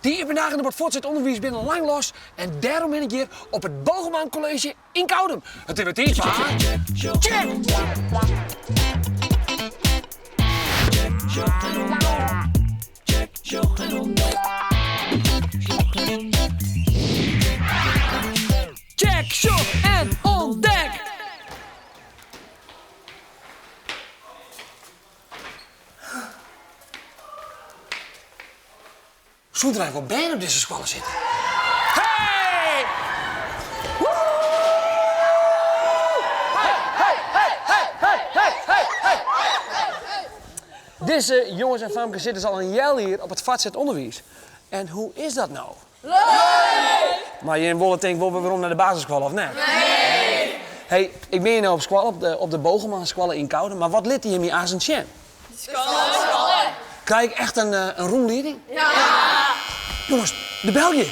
Die benagende wordt voortzet onderwijs binnen lang los. En daarom ben ik hier op het Bogeman College in Koudem. Het is weer tijd van... Check! Check, show en ontdek! Zo er eigenlijk wel bijna op deze squallen zitten. Hey! Woe! Hey! Deze jongens en famkes zitten al een jaar hier op het vatzet onderwijs. En hoe is dat nou? Leuk! Maar je in Wolle denkt wel waarom naar de basisschool of net? Nee! Hey, ik ben hier nou op de Bogeman squallen in Kouden, maar wat lid je hier aan zijn champ? Squallen. Krijg ik echt een roemleiding? Ja! Jongens, de België.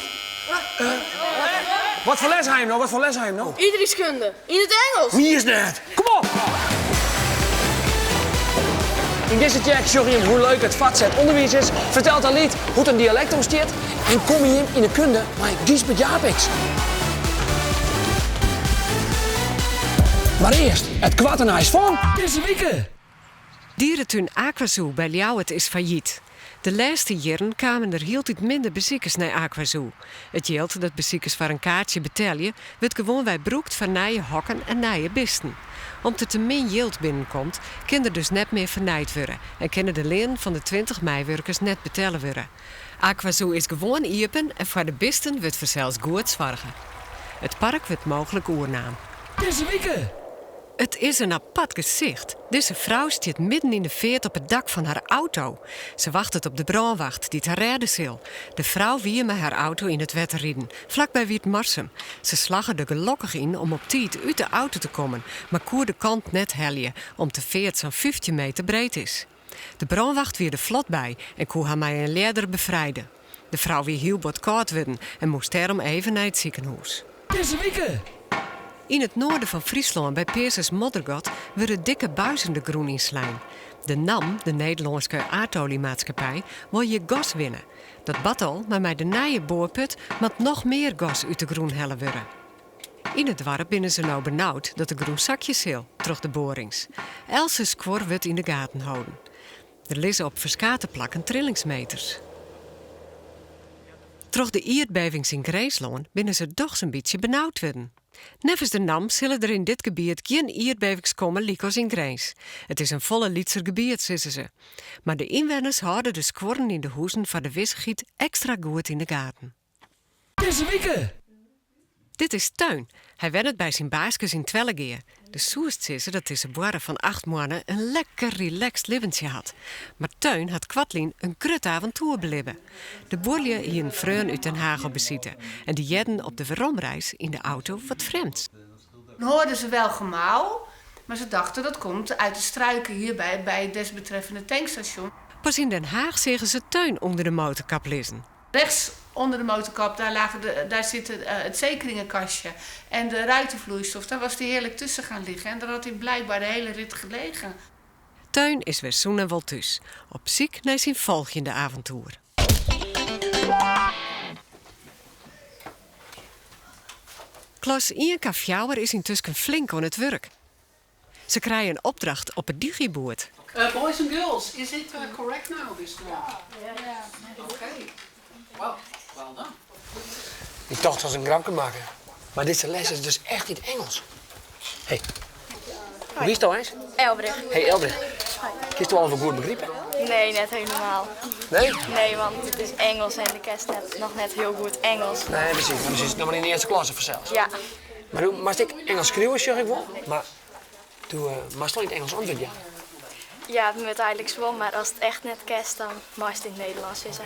Wat voor les hij nou? Iederikskunde. In het Engels. Wie is net? Kom op! In deze check zorg je hem hoe leuk het vatzet onderwijs is, vertelt een lied hoe het een dialect ontstaat en kom je hem in de kunde maar Gisbert Jaapix. Maar eerst het kwartenhuis van deze week. Dierentuin Aquazoo bij Ljouwert is failliet. De laatste jaren kwamen er heel iets minder bezoekers naar Aquazoo. Het geldt dat bezoekers voor een kaartje betalen, wordt gewoon wij broekt van nieuwe hokken en nieuwe bisten. Omdat er te min yield binnenkomt, kan er dus net meer vernaaid worden en kunnen de lenen van de 20 meiwerkers net betalen worden. Aquazoo is gewoon open en voor de bisten wordt vanzelfs goed zorgen. Het park wordt mogelijk oernaam. Deze week. Het is een apart gezicht. Deze vrouw staat midden in de veert op het dak van haar auto. Ze wacht op de brandwacht die haar redden zal. De vrouw wie met haar auto in het wet rijden, vlakbij Wietmarsum. Ze slaggen er gelukkig in om op tijd uit de auto te komen, maar koer de kant net helje, om de veert zo'n 15 meter breed is. De brandwacht weer er vlot bij en kon haar mij een leider bevrijden. De vrouw weer heel bot koud worden en moest daarom even naar het ziekenhuis. Deze week. In het noorden van Friesland, bij Peersens Moddergat, worden dikke buizen de groen in slaan. De NAM, de Nederlandse aardoliemaatschappij, wil je gas winnen. Dat bad al, maar met de nieuwe boorput moet nog meer gas uit de groen helle worden. In het dorp binnen ze nou benauwd dat de groen zakjes zil, terug de borings. Else squor wordt in de gaten houden. Er liggen op verskate plakken trillingsmeters. Troch de aardbevings in Grijsland binnen ze toch een beetje benauwd worden. Nevens de NAM zullen er in dit gebied geen aardbevings komen likos in Grijs. Het is een volle Lietser gebied, zeggen ze. Maar de inwoners houden de squorren in de hoezen van de wisgiet extra goed in de gaten. Deze week. Dit is Teun. Hij wennet bij zijn baasjes in Twellegeer. De soest zeggen dat deze boeren van 8 maanden een lekker relaxed leventje had. Maar Teun had Kwadlien een grut avontuur beleven. De boerje hier een vreun uit Den Haag op bezitten. En die jedden op de veromreis in de auto wat vreemds. Dan hoorden ze wel gemauw, maar ze dachten dat komt uit de struiken hierbij bij het desbetreffende tankstation. Pas in Den Haag zeggen ze Teun onder de motorkap liggen. Rechts onder de motorkap, daar zit het zekeringenkastje en de ruitenvloeistof. Daar was hij heerlijk tussen gaan liggen en daar had hij blijkbaar de hele rit gelegen. Teun is weer zoen en wel thuis, op ziek naar zijn volgende avontuur. Klas Ienka Fjouwer is intussen flink aan het werk. Ze krijgen een opdracht op het digiboord. Boys and girls, is it correct now, this one? Yeah. Okay. Well done. Die tocht was een grapje maken. Maar deze les is dus echt in het Engels. Hey. Wie is dat eens? Elbrich. Hey Elbrich. Kiest u al even goed begrepen? Nee, net helemaal. Nee? Nee, want het is Engels en de kerst heeft nog net heel goed Engels. Nee, precies. Nog maar in de eerste klasse vanzelfs. Ja. Maar doe, maar ik Engels schreeuwen, zeg ik wel. Maar doe, maar toch in het Engels antwoord, ja. Ja, het moet eigenlijk wel, maar als het echt net kerst, dan mag het in het Nederlands zeggen.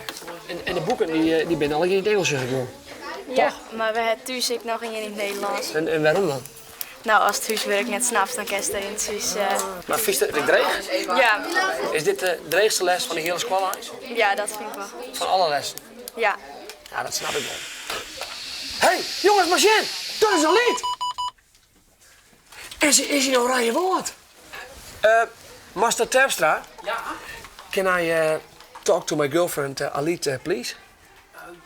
En de boeken, die ben alle in het Engels, zeg ik wel. Ja, maar we hebben thuis ik nog in het Nederlands. En waarom dan? Nou, als het huiswerk net snapt, dan kerst in het huis. Maar vies de dreig? Ja. Is dit de dreigste les van de hele schoolhuis? Ja, dat vind ik wel. Van alle lessen? Ja. Ja, dat snap ik wel. Hé, hey, jongens, Marcien, dat is een lied! Is hij nou oranje woord? Master Terpstra? Ja? Can I talk to my girlfriend Alit, please?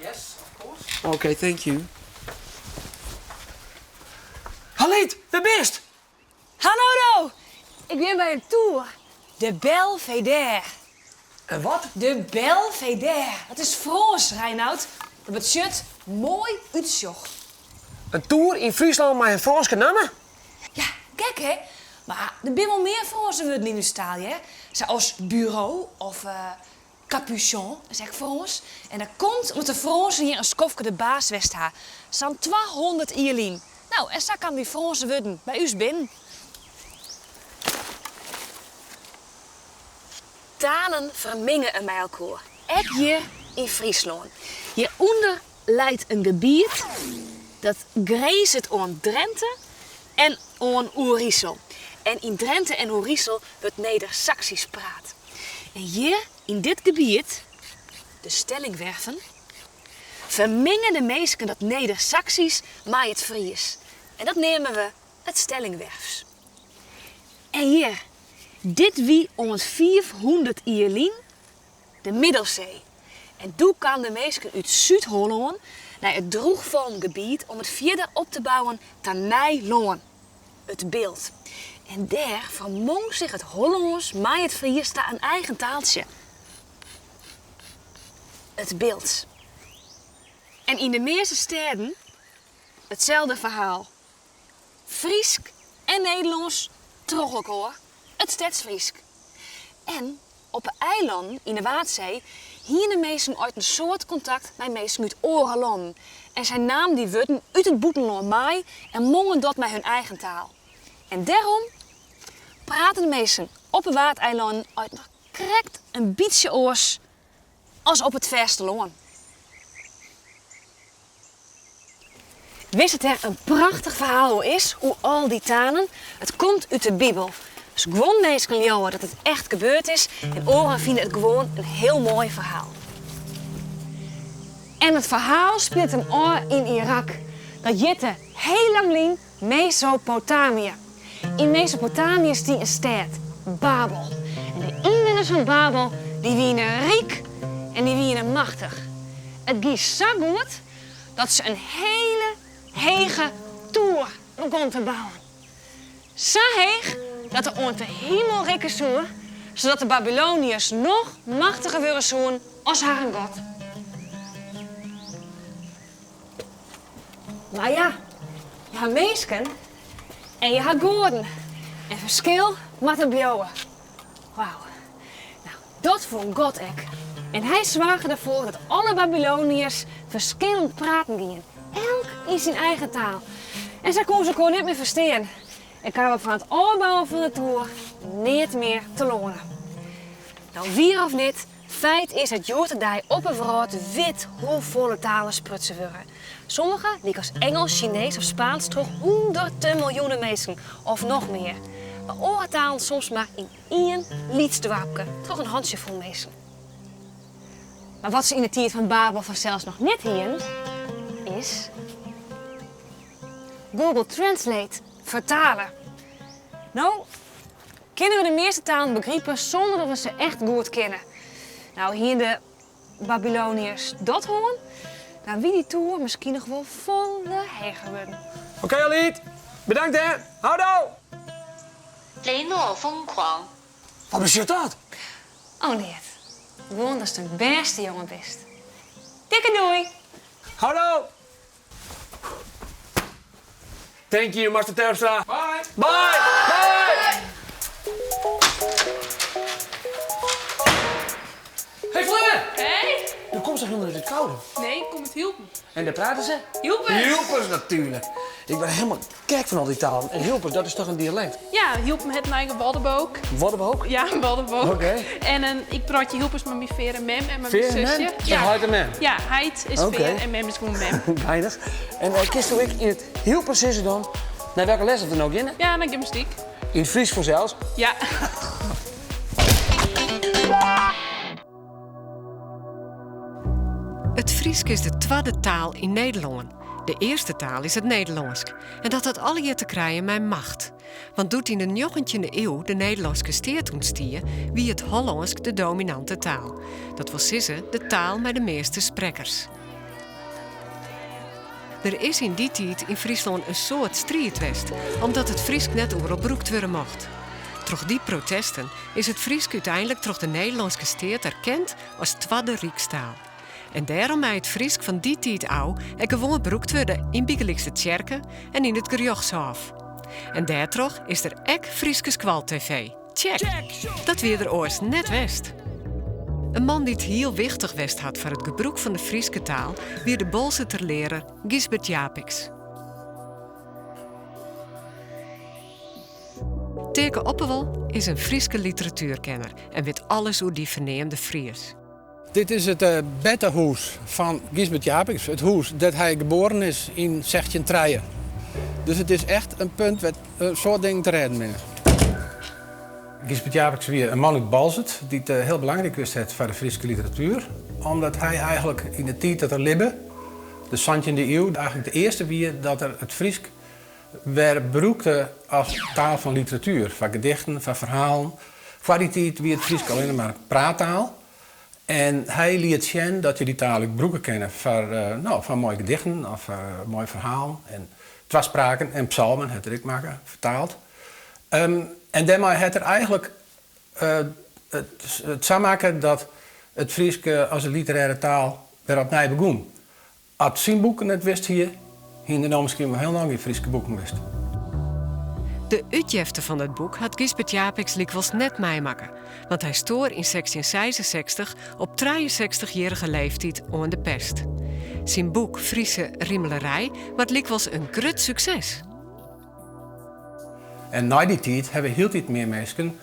Yes, of course. Oké, thank you. Halit, waar bist? Hallo, ik ben bij een tour. De Belvédère. En wat? De Belvédère. Dat is Frans, Reinoud. Dat betekent mooi uitzocht. Een tour in Friesland met een Franse naam? Ja, kijk hè. Maar er zijn wel meer Franse woorden in de taal, hè. Zoals bureau of capuchon, dat is echt Frans. En dat komt omdat de Fransen hier een skofke de baas west hebben. Zo'n 200 ierlien. Nou, en zo kan die Franse woorden bij u binnen. Talen vermengen bij elkaar. Ook hier in Friesland. Hieronder leidt een gebied dat grenst aan Drenthe en aan Oerisel. En in Drenthe en Oerisel wordt Neder-Saxisch praat. En hier in dit gebied, de Stellingwerven, vermengen de meesten dat Neder-Saxisch met het Fries. En dat nemen we het Stellingwerfs. En hier, dit wie om het 400 ierlien de Middelzee. En toen kwamen de meesten uit Zuid-Holland naar het droegvormgebied om het verder op te bouwen ten Nijloon, het beeld. En daar vermong zich het Hollands met het Fries ta een eigen taaltje. Het beeld. En in de meeste steden hetzelfde verhaal. Friesk en Nederlands troch ook hoor. Het Stadsfriesk. En op een eiland in de Waadzee hier de meesten uit een soort contact met mensen uit Oorland. En zij namen die woorden uit het boetenland mee en mongen dat met hun eigen taal. En daarom praten de meesten op een Waadeiland uit nog correct een beetje oors als op het verste loon. Wist het er een prachtig verhaal is hoe al die talen? Het komt uit de Bijbel. Dus gewoon mensen geloven dat het echt gebeurd is en oren vinden het gewoon een heel mooi verhaal. En het verhaal speelt een oor in Irak. Dat jitte heel lang lang Mesopotamië. In Mesopotamië is die een stad, Babel. En de inwoners van Babel die wienen rijk en die wienen machtig. Het ging zo goed dat ze een hele hege toer begon te bouwen. Zo heeg dat er onder de hemel rekken zoen, zodat de Babyloniërs nog machtiger willen zoen als haar een god. Maar ja, je hebt meesken en je hebt goden. En verschil met een blauwe. Wauw. Nou, dat vond God ook. En hij zorgde ervoor dat alle Babyloniërs verschillend praten gingen. Elk in zijn eigen taal. En zij kon ze gewoon niet meer verstaan. En kwamen van het opbouwen van de toer niet meer te lonen. Nou, wie of niet, feit is dat Joodendij op een verhoord wit hoe volle talen sprutsen worden. Sommige, die als Engels, Chinees of Spaans, toch honderden miljoenen mensen of nog meer. Maar oortalen soms maar in één liedstwapke, toch een handjevol mensen. Maar wat ze in de tijd van Babel vanzelfs nog net hier is Google Translate, vertalen. Nou, kennen we de meeste talen begrijpen zonder dat we ze echt goed kennen. Nou, hier de Babyloniërs dat horen, dan wie die toer misschien nog wel vol de hegen worden. Oké, Halit. Bedankt hè. Houdo. 雷诺疯狂。 Wat betekent dat? Oh nee, gewoon dat je de beste jongen bent. Dikke doei! Houdo. Thank you, Master Terpstra. Bye. Bye. Bye. Hey Fleur. Hé? Je komt toch helemaal uit het koude? Nee, kom het hielpen. En daar praten ze? Hielpers. Hielpers natuurlijk. Ik ben helemaal gek van al die talen. En hielpers, dat is toch een dialect? Ja, hielp me het naar een Waddenbook. Waddenbook? Ja, een Waddenbook. Oké. En ik praat je hielpers met mijn veer en mem en met Veer mijn en zusje. mem? Dat houdt een mem? Ja, heid is Oké. veer en mem is gewoon mem. Weinig. En kist ik in het hielpers is er dan? Naar welke les het dan ook in? Ja, dan gymnastiek. In het Fries voor zelfs. Ja. Het Friesk is de tweede taal in Nederland. De eerste taal is het Nederlands. En dat had alle je te krijgen mijn macht. Want doet in de 19e eeuw de Nederlandse steert ontstien, wie het Hollandsk de dominante taal. Dat was sissen de taal met de meeste sprekers. Er is in die tijd in Friesland een soort strijdwest, omdat het Friesk net oeropbroekt worden mocht. Troch die protesten is het Friesk uiteindelijk troch de Nederlandse steed erkend als tweede rijkstaal. En daarom mij het Friesk van die tijd ouw en gewoon broekt worden in Bigelikse Tjerken en in het Gerjochtshof. En daartroch is er ek Frieske Squal TV. Check! Dat weer er oors net west. Een man die het heel wichtig west had voor het gebruik van de Frieske taal, weer de Bolzeterleraar Gisbert Japiks. Teke Oppewel is een Frieske literatuurkenner en weet alles over die verneemde Fries. Dit is het beddenhuis van Gisbert Japiks. Het huis dat hij geboren is in 1603. Dus het is echt een punt waar een soort dingen te redden is. Gisbert Japiks weer een man uit Balzet die het heel belangrijk wist voor de Friese literatuur. Omdat hij eigenlijk in de tijd dat er libbe, de 17e eeuw, eigenlijk de eerste wie dat er het Fries werd beroekte als taal van literatuur. Van gedichten, van verhalen. Voor die tijd wie het Fries alleen maar praattaal. En hij liet zien dat je die taal ook broeken kennen van mooie gedichten of mooi verhaal. En twaspraken en psalmen, het er ik maken, vertaald. En daarmee had er eigenlijk het samenmaken dat het Fries als een literaire taal weer opnieuw begon. Als zijn boeken het wist hier de misschien wel heel lang in Friese boeken wist. De uitjefte van het boek had Gisbert Japiks likwijls net meemaken, want hij stoor in 1666 op 63-jarige leeftijd aan de pest. Zijn boek Friese Riemelerij werd likwijls een groot succes. En na die tijd hebben heel veel meer mensen.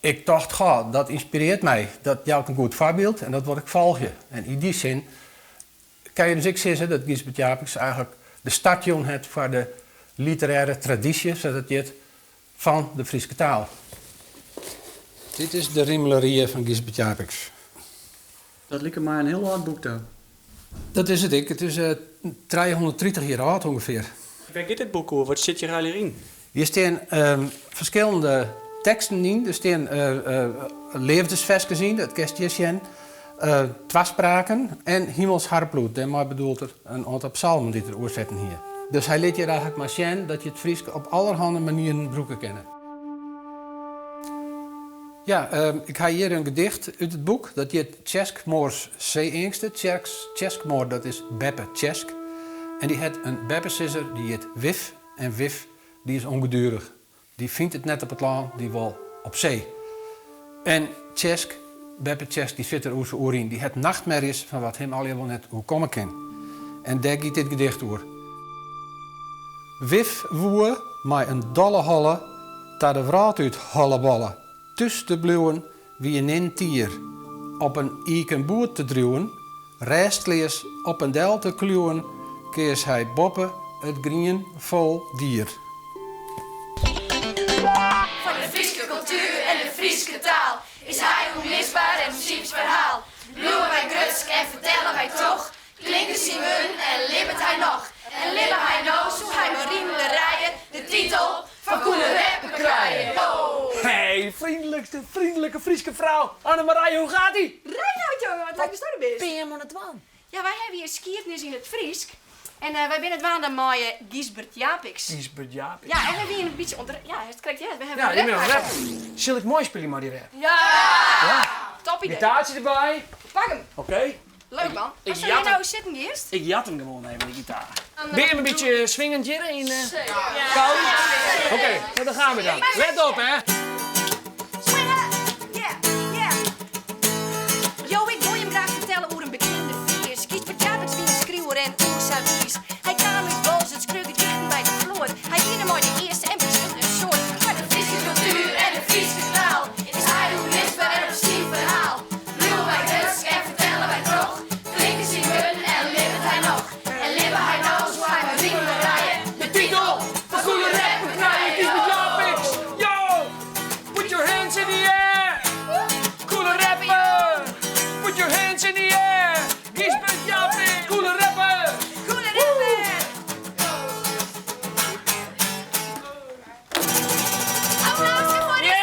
Ik dacht, dat inspireert mij. Dat jou een goed voorbeeld en dat wil ik volgen. En in die zin kan je dus ook zeggen dat Gisbert Japiks eigenlijk de startjon heeft voor de literaire traditie, zoals het heet, van de Friese taal. Dit is de Riemelerieën van Gisbert Japiks. Dat lijkt maar een heel oud boek dan. Dat is het ik. Het is 330 jaar oud ongeveer. Waar gaat dit boek over? Wat zit je eigenlijk in? Hier staan verschillende teksten in. Er staan levensversjes in, dat kerst je zien. Twaspraken en Himels Harploed. Daarmee bedoelt er een aantal psalmen die er oorzetten hier. Dus hij liet je eigenlijk maar zien dat je het Fries op allerhande manieren broeken kennen. Ja, ik heb hier een gedicht uit het boek. Dat heet Tjeskmoors Zeeengste. Tjeskmoor, dat is Beppe Tjesk. En die heeft een beppensisser, die heet Wif. En Wif, die is ongedurig. Die vindt het net op het land, die wil op zee. En Tjesk, Beppe Tjesk, die zit er over zijn oor in. Die heeft nachtmerries van wat hem al wel net hoe komen kan. En daar gaat dit gedicht door. Wif woe met een dolle holle, ta de vraat uit holleballen. Tussen de bluwen wie een intier. Op een eiken boer te druwen, rijstlees op een del te kluwen, keers hij boppen het grien vol dier. Van de Friese cultuur en de Friese taal is hij onmisbaar en muzieks verhaal. Bloemen wij grutsk en vertellen wij toch, klinken zien we en libbet hij nog. En libben hij nou, zo hij maar riemelen de titel van Koele Rappen krijgen. Hey, vriendelijke Friese vrouw. Annemarije, hoe gaat ie? Reinoud, jongen, wat leuk dat je er bent. Ben je aan het waan? Ja, wij hebben hier skiertnis in het Friesk. En wij zijn het waan dan met Gisbert Japiks. Gisbert Japiks. Ja, en we hebben een beetje onder... Ja, het krijgt je. We hebben Ja, een die ben rap een rapper. Zal ik mooi spelen, maar die rap? Ja! Top idee. Gitaartje erbij. Pak hem. Oké. Leuk man. Ik Waar zou je nou zitten eerst? Ik jat hem gewoon even, die gitaar. Ben je een beetje swingend hier in Zeker. koud? Oké, nou, dan gaan we dan. Let op, hè. Yo, ik wil je hem graag vertellen hoe een bekende Fries. Gisbert Japiks wie een schreeuwer en oersavies. Hij kwam uit Boos, het schreeuwde dichten bij de vloer. Hij vierde mooi de eerste en beschreef een soort. Van de Friese cultuur en de Friese taal is hij onmisbaar en opzien verhaal. Bloemen wij grutsk en vertellen wij toch, klinken zien we en libbet hij nog. En libben hij nou, zo hij maar riemelen rijden. De titel van Koele Rappen krijgen. Gisbert Japiks. Yo! Put your hands in the air. Koele rapper. Put your hands in the air. Gisbert Japiks. Koele rapper. Koele rapper. Applausje voor de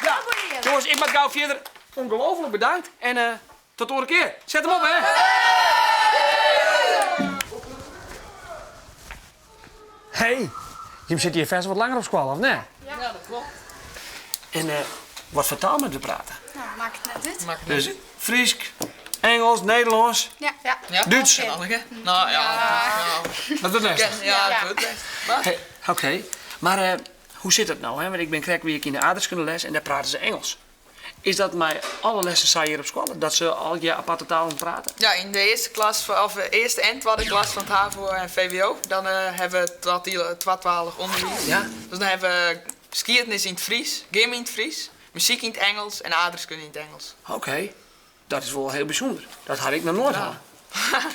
Ja, jongens, ik mag jou verder ongelooflijk bedankt. En Tot de volgende keer. Zet hem op, hè. Hey, je zit hier vast wat langer op school, of nee? Ja, dat klopt. En wat voor taal moet we praten? Nou, maak het net uit. Dus Fries, Engels, Nederlands, Ja. Duits. Nou ja. Dat is het Ja, dat wordt best. Hey, oké, maar hoe zit het nou? Hè? Want ik ben krek wie ik in de aardrijkskundeles en daar praten ze Engels. Is dat mij alle lessen saai hier op school? Dat ze al je aparte talen praten? Ja, in de eerste klas, of de eerste en tweede klas van het HAVO en VWO, dan hebben we twaalftalig onderwijs. Ja. Dus dan hebben we geschiedenis in het Fries, game in het Fries, muziek in het Engels en aardrijkskunde in het Engels. Oké, dat is wel heel bijzonder. Dat had ik nog nooit gehad.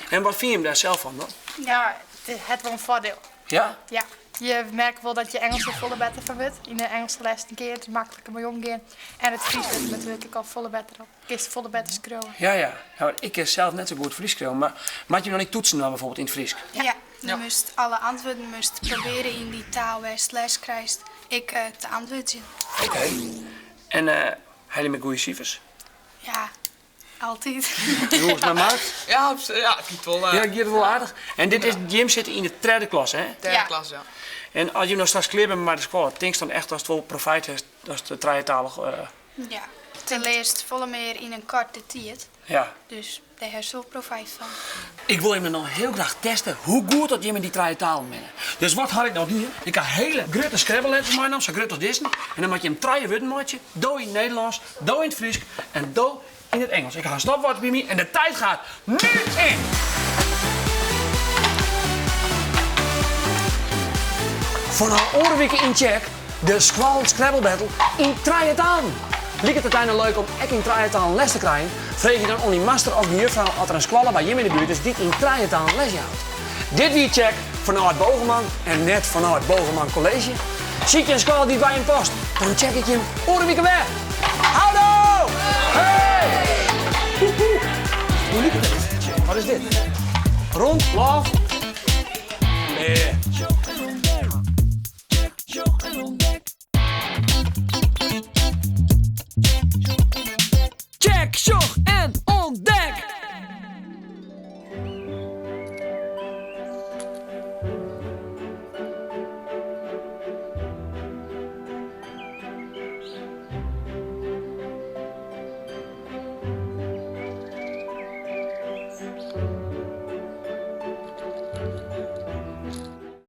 En wat vind je hem daar zelf van dan? Ja, het wel een voordeel. Ja? Ja. Je merkt wel dat je Engels er volle beter van wordt. In de Engelse les een keer, het is makkelijker mee omgaan. En het Fries wordt natuurlijk al volle beter op. Je is volle beter schreeuwen. Ja. Nou, ik ken zelf net zo goed Fries schreeuwen, maar maak je nog niet toetsen dan bijvoorbeeld in het Fries? Ja, je moest alle antwoorden proberen in die taal waar je les krijgt. Ik te antwoorden. Oké. En heb je met goede cijfers? Ja, altijd. Hoe is het met Mark? Ja, het gaat wel. Ja, ik geef het wel aardig. En dit is, Jim zit in de derde klas, hè? Derde klas, ja. En als je nou straks klaar bent met de school, denk je dan echt als het wel profijt heeft, als de tweetalig... Ja, ten leest volle meer in een korte tijd. Ja. Dus daar heb je zo profijt van. Ik wil je nog heel graag testen hoe goed dat je met die tweetalen bent. Dus wat had ik nou hier? Ik heb hele grote scrabbleletjes mee, zo groot als deze. En dan maak je hem drie woorden maatje. Do in het Nederlands, do in het Fries en do in het Engels. Ik ga een stopwoord bij me en de tijd gaat nu in. Van een oorweken in check, de Squall Scrabble Battle in tweetalen. Lijkt het uiteindelijk leuk om echt in tweetalen les te krijgen? Vreeg je dan aan die master of die juffrouw als er een squalle bij je in de buurt is die in tweetalen lesje houdt. Dit wie check vanuit Bogeman en net vanuit Bogeman College. Zie je een squal die bij hem past, dan check ik je hem oorweken weg. Houdo! Hey! Hoe liep het? Wat is dit? Rond, love. Nee.